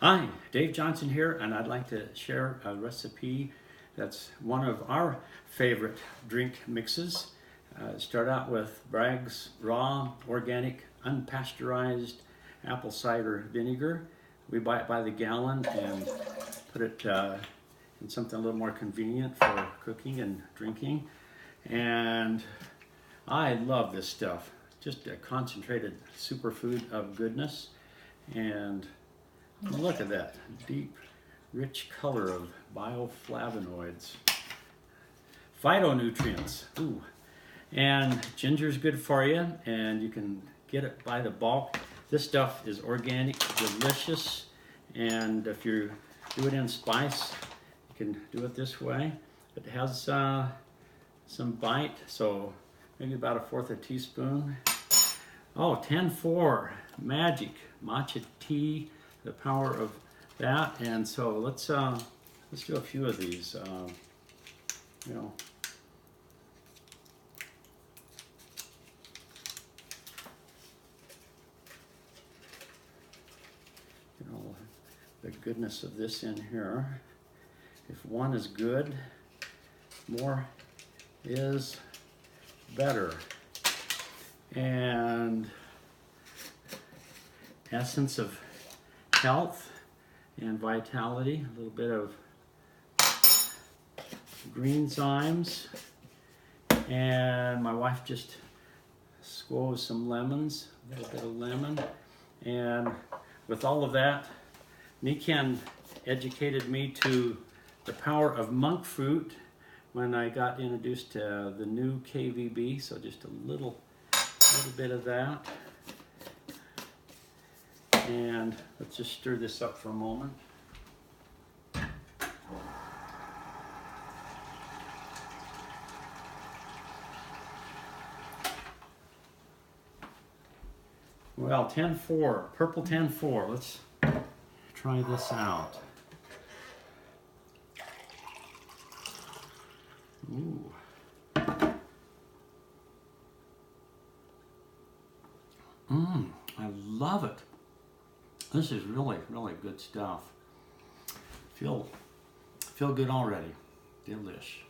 Hi, Dave Johnson here, and I'd like to share a recipe that's one of our favorite drink mixes. Start out with Bragg's raw, organic, unpasteurized apple cider vinegar. We buy it by the gallon and put it in something a little more convenient for cooking and drinking. And I love this stuff. Just a concentrated superfood of goodness. And look at that deep, rich color of bioflavonoids, phytonutrients. Ooh. And ginger's good for you, and you can get it by the bulk. This stuff is organic, delicious, and if you do it in spice, you can do it this way. It has some bite, so maybe about 1/4 teaspoon. Oh, 10-4, magic, matcha tea. The power of that. And so let's do a few of these. You know, the goodness of this in here. If one is good, more is better. And essence of health and vitality, a little bit of green zymes, and my wife just squoze some lemons, a little bit of lemon, and with all of that, Nikken educated me to the power of monk fruit when I got introduced to the new KVB, so just a little bit of that. And let's just stir this up for a moment. Well, 10-4, purple 10-4. Let's try this out. Ooh. I love it. This is really, really good stuff. Feel good already. Delish.